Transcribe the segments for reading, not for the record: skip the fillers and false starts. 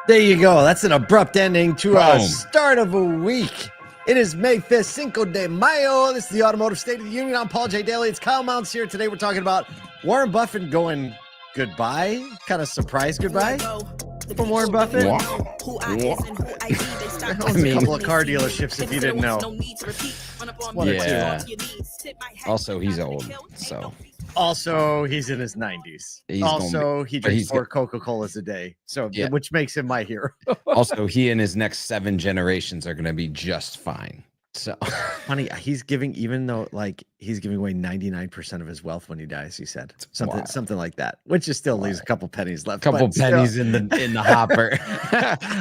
There you go. That's an abrupt ending to a Boom. start of a week. It is May 5th, Cinco de Mayo. This is the Automotive State of the Union. I'm Paul J. Daly. It's Kyle Mountsier. Today we're talking about Warren Buffett going goodbye. Kind of surprise goodbye from Warren Buffett. Wow. Owns a couple of car dealerships if you didn't know. One or two. Also, he's old, so. Also, he's in his 90s. He drinks 4 Coca-Colas a day, so which makes him my hero. Also, he and his next 7 generations are going to be just fine. So funny, he's giving away 99% of his wealth when he dies. He said something like that, which is still leaves a couple pennies left. Couple pennies in the hopper.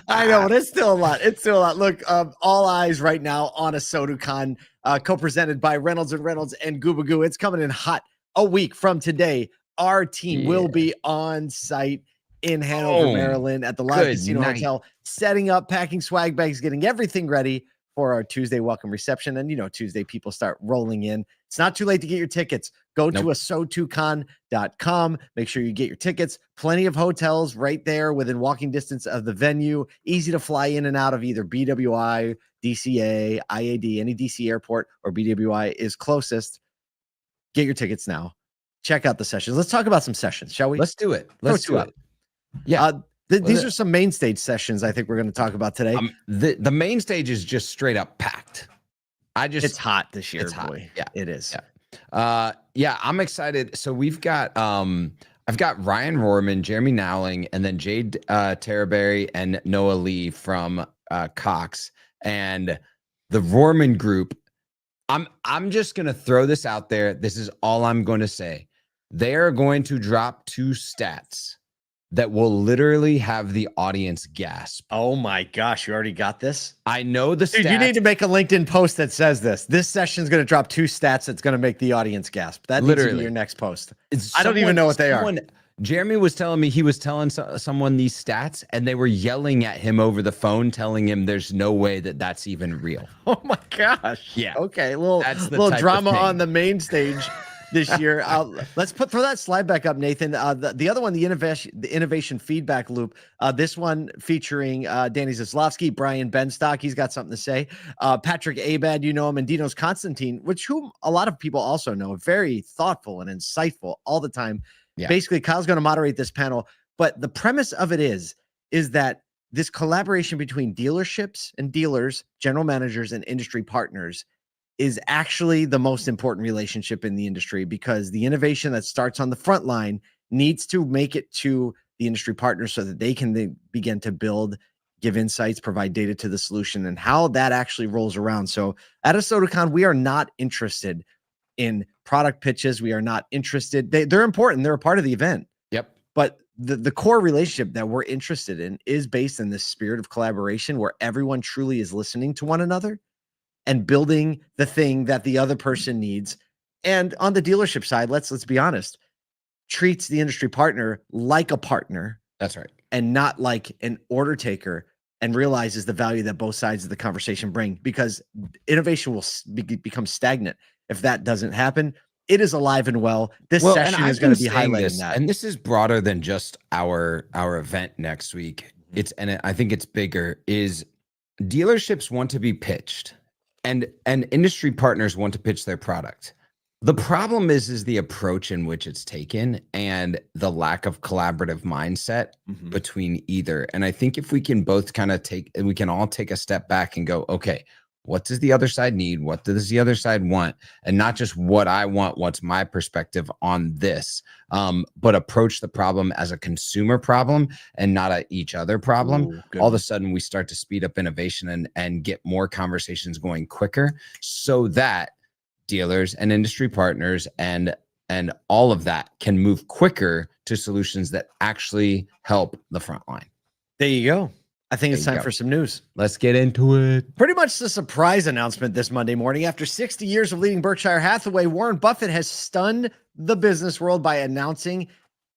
I know, but it's still a lot. Look, all eyes right now on ASOTU co-presented by Reynolds and Reynolds and Goobagoo. It's coming in hot. A week from today, our team will be on site in Hanover, Maryland at the Live Casino Hotel, setting up, packing swag bags, getting everything ready for our Tuesday welcome reception. And, Tuesday people start rolling in. It's not too late to get your tickets. Go to ASOTUcon.com. Make sure you get your tickets. Plenty of hotels right there within walking distance of the venue. Easy to fly in and out of either BWI, DCA, IAD, any DC airport, or BWI is closest. Get your tickets now. Check out the sessions. Let's talk about some sessions, shall we? Let's do it. Let's do it. Yeah. These are some main stage sessions I think we're going to talk about today. The main stage is just straight up packed. It's hot this year. It's hot. Boy. Yeah, it is. Yeah. I'm excited. So we've got I've got Ryan Rohrman, Jeremy Nowling, and then Jade Terraberry and Noah Lee from Cox and the Rohrman Group. I'm just going to throw this out there. This is all I'm going to say. They are going to drop 2 stats that will literally have the audience gasp. Oh my gosh, you already got this? I know the stats. Dude, you need to make a LinkedIn post that says this. This session is going to drop 2 stats that's going to make the audience gasp. That needs to be your next post. I don't even know what they are. Jeremy was telling me he was telling someone these stats, and they were yelling at him over the phone, telling him there's no way that that's even real. Oh my gosh. Yeah. Okay. Little drama on the main stage this year. Let's throw that slide back up, Nathan. The other one, the innovation feedback loop. This one featuring Danny Zaslowski, Brian Benstock. He's got something to say. Patrick Abad, you know him, and Dinos Constantine, whom a lot of people also know. Very thoughtful and insightful all the time. Yeah. Basically, Kyle's going to moderate this panel, but the premise of it is that this collaboration between dealerships and dealers, general managers, and industry partners is actually the most important relationship in the industry, because the innovation that starts on the front line needs to make it to the industry partners so that they can then begin to build, give insights, provide data to the solution, and how that actually rolls around. So at ASOTUcon, we are not interested in product pitches. We are not interested. They're important. They're a part of the event. Yep. But the core relationship that we're interested in is based in this spirit of collaboration where everyone truly is listening to one another and building the thing that the other person needs. And on the dealership side, let's be honest, treats the industry partner like a partner. That's right. And not like an order taker, and realizes the value that both sides of the conversation bring, because innovation will become stagnant if that doesn't happen. It is alive and well. This session is going to be highlighting that. And this is broader than just our event next week. I think it's bigger, is dealerships want to be pitched and industry partners want to pitch their product. The problem is the approach in which it's taken and the lack of collaborative mindset between either. And I think if we can both we can all take a step back and go, okay, what does the other side need? What does the other side want? And not just what I want, what's my perspective on this, but approach the problem as a consumer problem and not a each other problem. All of a sudden we start to speed up innovation and get more conversations going quicker, so that dealers and industry partners and all of that can move quicker to solutions that actually help the front line. There you go. I think it's time for some news. Let's get into it. Pretty much the surprise announcement this Monday morning. After 60 years of leading Berkshire Hathaway, Warren Buffett has stunned the business world by announcing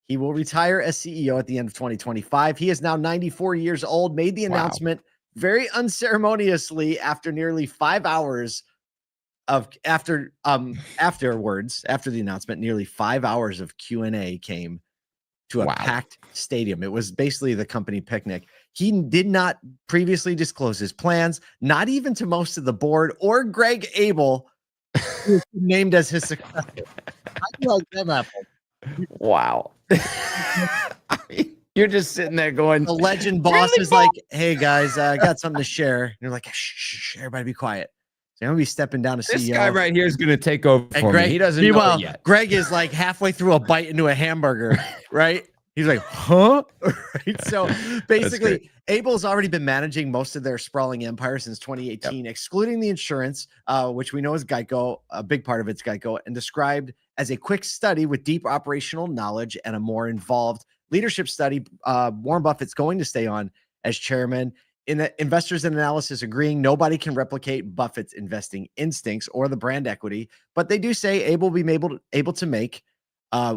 he will retire as CEO at the end of 2025. He is now 94 years old, made the announcement very unceremoniously after nearly 5 hours of after the announcement. Nearly 5 hours of Q&A came to a packed stadium. It was basically the company picnic. He did not previously disclose his plans, not even to most of the board or Greg Abel, who was named as his successor. How do you like them apples? Wow. I mean, you're just sitting there going, the legend boss is like, hey guys, I got something to share. And you're like, shh, everybody be quiet. So I'm gonna be stepping down to CEO. This guy right here is gonna take over for Greg, me. He doesn't know it yet. Greg is like halfway through a bite into a hamburger, right? He's like, huh? Right. So basically, Abel's already been managing most of their sprawling empire since 2018, excluding the insurance, which we know is Geico, a big part of it's Geico, and described as a quick study with deep operational knowledge and a more involved leadership study. Warren Buffett's going to stay on as chairman. In the investors and analysis agreeing nobody can replicate Buffett's investing instincts or the brand equity, but they do say Abel will be able to make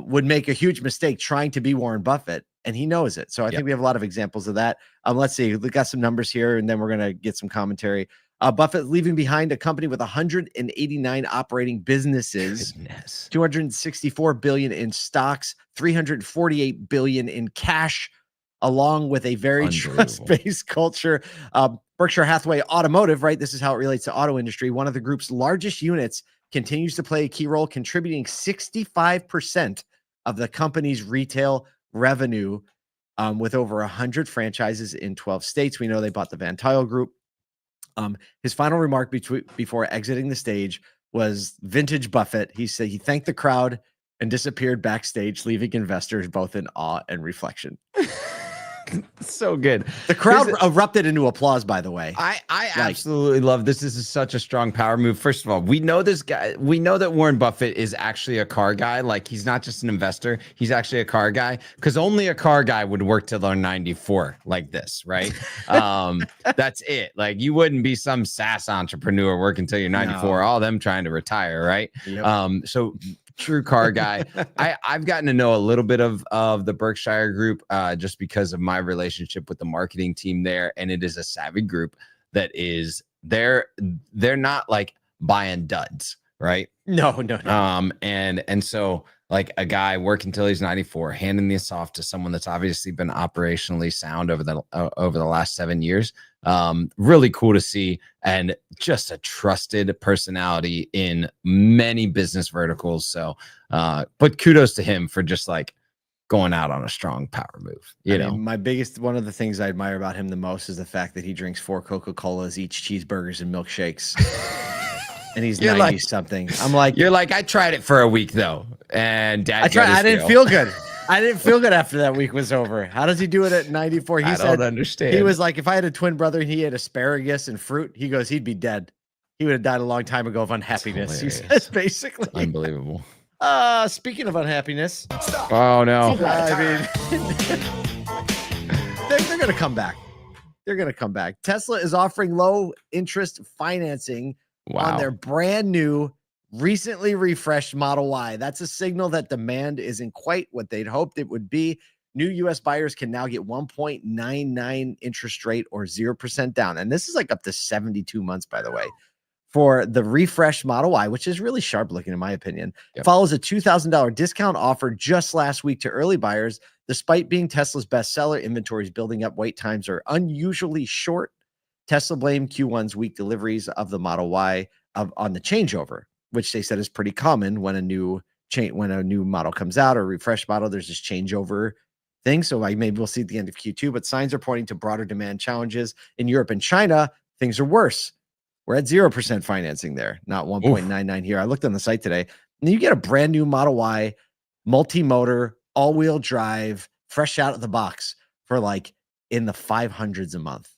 would make a huge mistake trying to be Warren Buffett, and he knows it. So I think we have a lot of examples of that. Let's see, we got some numbers here, and then we're gonna get some commentary. Buffett leaving behind a company with 189 operating businesses, 264 billion in stocks, 348 billion in cash, along with a very trust-based culture. Berkshire Hathaway Automotive, right? This is how it relates to auto industry. One of the group's largest units continues to play a key role, contributing 65% of the company's retail revenue, with over 100 franchises in 12 states. We know they bought the Van Tuyl Group. His final remark before exiting the stage was vintage Buffett. He said he thanked the crowd and disappeared backstage, leaving investors both in awe and reflection. So good. The crowd erupted into applause, by the way. I absolutely love this. This is such a strong power move. First of all, we know this guy. We know that Warren Buffett is actually a car guy. Like, he's not just an investor. He's actually a car guy, because only a car guy would work till they're 94 like this, right? That's it. Like, you wouldn't be some SaaS entrepreneur working till you're 94. No. All them trying to retire, right? Yep. So true car guy. I've gotten to know a little bit of the Berkshire Group just because of my relationship with the marketing team there, and it is a savvy group that is they're not like buying duds, right? No. And so, like, a guy working till he's 94, handing this off to someone that's obviously been operationally sound over the last 7 years. Really cool to see, and just a trusted personality in many business verticals. So, but kudos to him for just like going out on a strong power move. You know, one of the things I admire about him the most is the fact that he drinks 4 Coca-Colas, eats cheeseburgers and milkshakes. And he's 90 something. I'm like, you're like, I tried it for a week though, and Dad, I didn't feel good. I didn't feel good after that week was over. How does he do it at 94? He said, don't understand. He was like, if I had a twin brother and he had asparagus and fruit, he goes, he'd be dead. He would have died a long time ago of unhappiness. He says, basically. Unbelievable. Speaking of unhappiness. Oh no. I mean, they're going to come back. They're going to come back. Tesla is offering low interest financing on their brand new, recently refreshed Model Y. That's a signal that demand isn't quite what they'd hoped it would be. New U.S. buyers can now get 1.99 interest rate or 0% down. And this is like up to 72 months, by the way, for the refreshed Model Y, which is really sharp looking, in my opinion. Yep. Follows a $2,000 discount offer just last week to early buyers. Despite being Tesla's bestseller, inventories building up, wait times are unusually short. Tesla blamed Q1's weak deliveries of the Model Y on the changeover, which they said is pretty common when a new model comes out or refresh model. There's this changeover thing. So maybe we'll see at the end of Q2, but signs are pointing to broader demand challenges in Europe and China. Things are worse. We're at 0% financing there, not 1.99 here. I looked on the site today, and you get a brand new Model Y, multi-motor, all-wheel drive, fresh out of the box for like in the 500s a month.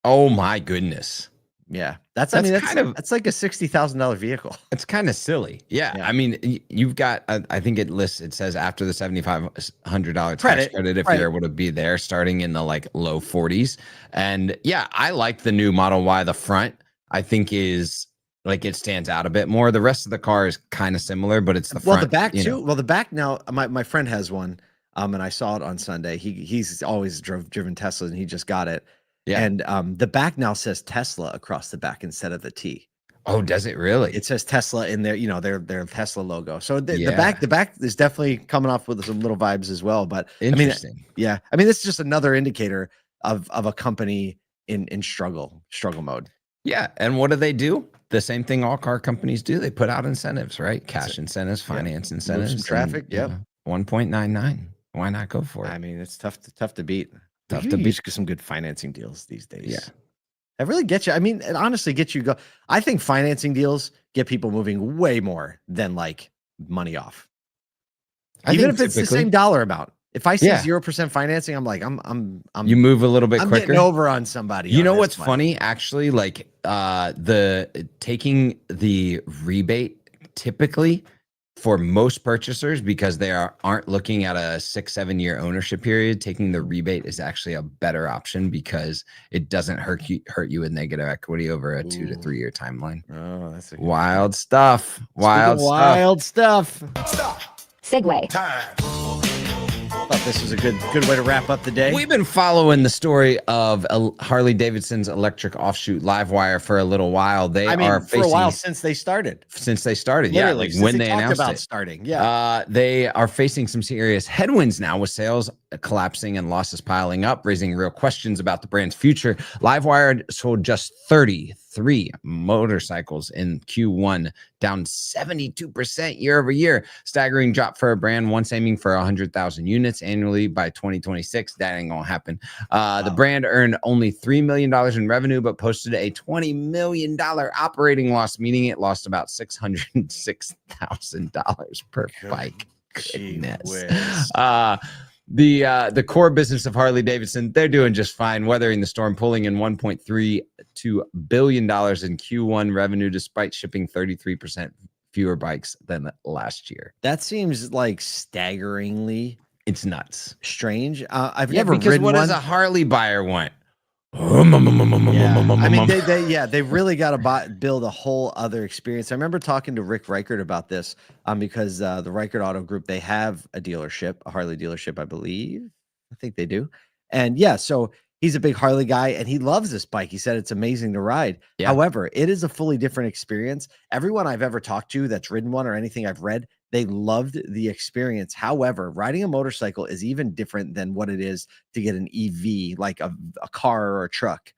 Oh my goodness. Yeah. That's like a $60,000 vehicle. It's kind of silly. Yeah. I mean, you've got, I think it says after the $7,500 tax credit, if you're able to be there, starting in the like low 40s. And yeah, I like the new Model Y. The front, I think, is like, it stands out a bit more. The rest of the car is kind of similar, but it's the front. Well, the back too. Well, the back now, my friend has one, and I saw it on Sunday. He's always driven Tesla, and he just got it. Yeah. And the back now says Tesla across the back instead of the T. Oh, does it really? It says Tesla in there, their Tesla logo. So the back is definitely coming off with some little vibes as well. But interesting. I mean, this is just another indicator of a company in struggle mode. Yeah. And what do? The same thing all car companies do. They put out incentives, right? Cash incentives, finance incentives. Move some traffic. Yep. 1.99. Why not go for it? I mean, it's tough to beat. Tough to beat. Some good financing deals these days. Yeah. That really gets you. I mean, it honestly gets you go. I think financing deals get people moving way more than like money off. Even if it's the same dollar amount. If I see 0% financing, I'm like, I'm you move a little bit quicker. Getting over on somebody. You know what's funny? Actually, like taking the rebate typically for most purchasers, because they aren't looking at a 6-7 year ownership period, taking the rebate is actually a better option because it doesn't hurt you with negative equity over a 2 to 3 year timeline. Oh, that's wild stuff. Wild stuff. Segue. Thought this was a good way to wrap up the day. We've been following the story of Harley Davidson's electric offshoot LiveWire for a little while. They are for a while since they started. Literally, yeah, like when they announced about it. Starting. Yeah, they are facing some serious headwinds now, with sales collapsing and losses piling up, raising real questions about the brand's future. LiveWire sold just 33 motorcycles in Q1, down 72% year over year. Staggering drop for a brand once aiming for 100,000 units annually by 2026. That ain't gonna happen. The brand earned only $3 million in revenue, but posted a $20 million operating loss, meaning it lost about $606,000 per bike. Goodness. The core business of Harley Davidson, they're doing just fine, weathering the storm, pulling in $1.32 billion in Q1 revenue, despite shipping 33% fewer bikes than last year. That seems like staggeringly. It's nuts. Strange. I've never because ridden what one. does a Harley buyer want? I mean, they really got to build a whole other experience. I remember talking to Rick Reichert about this because the Reichert Auto Group, they have a dealership, a Harley dealership, I believe. I think they do. And yeah, so he's a big Harley guy and he loves this bike. He said it's amazing to ride. Yeah. However, it is a fully different experience. Everyone I've ever talked to that's ridden one or anything I've read, they loved the experience. However, riding a motorcycle is even different than what it is to get an EV, like a car or a truck.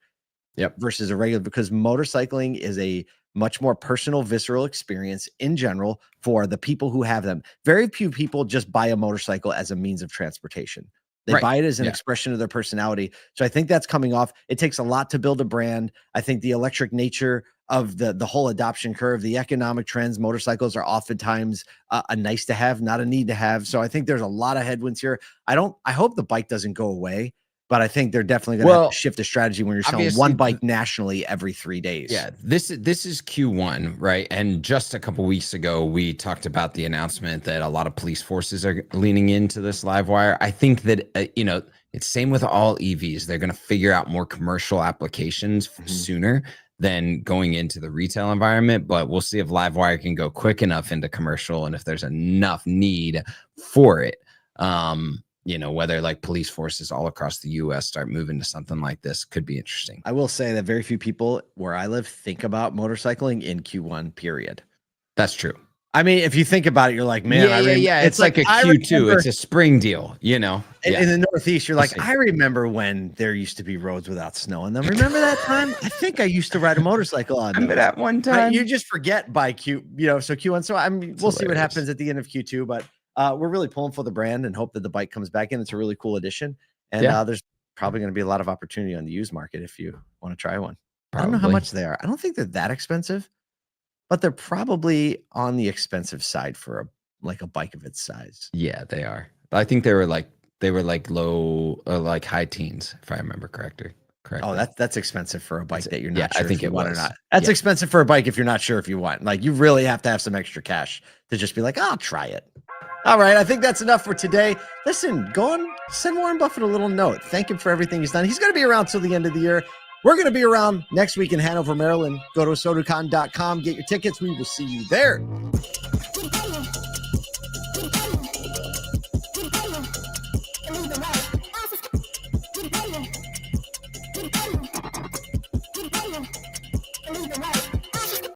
Yep. Versus a regular, because motorcycling is a much more personal, visceral experience in general for the people who have them. Very few people just buy a motorcycle as a means of transportation. They buy it as an expression of their personality. So I think that's coming off. It takes a lot to build a brand. I think the electric nature of the whole adoption curve, the economic trends, motorcycles are oftentimes a nice to have, not a need to have. So I think there's a lot of headwinds here. I hope the bike doesn't go away, but I think they're definitely going to have to shift the strategy when you're selling one bike nationally every 3 days. Yeah, this is Q1, right? And just a couple weeks ago, we talked about the announcement that a lot of police forces are leaning into this LiveWire. I think that, it's same with all EVs. They're going to figure out more commercial applications sooner than going into the retail environment. But we'll see if LiveWire can go quick enough into commercial and if there's enough need for it. Whether like police forces all across the US start moving to something like this could be interesting. I will say that very few people where I live think about motorcycling in Q1, period. That's true. I mean, if you think about it, you're like, man, it's like a Q2. It's a spring deal, In the Northeast, you're like, I remember when there used to be roads without snow in them. Remember that time? I think I used to ride a motorcycle on them. Remember that one time? You just forget by so Q1. So we'll see what happens at the end of Q2, but we're really pulling for the brand and hope that the bike comes back in. It's a really cool addition. And there's probably going to be a lot of opportunity on the used market if you want to try one. Probably. I don't know how much they are. I don't think they're that expensive, but they're probably on the expensive side for a bike of its size. Yeah, they are. I think they were like low, like high teens, if I remember correctly. Oh, that's expensive for a bike that you're not sure I think if you it want was. or not. That's expensive for a bike if you're not sure if you want. Like, you really have to have some extra cash to just be like, I'll try it. All right, I think that's enough for today. Listen, go on, send Warren Buffett a little note. Thank him for everything he's done. He's going to be around till the end of the year. We're going to be around next week in Hanover, Maryland. Go to ASOTUcon.com, get your tickets. We will see you there.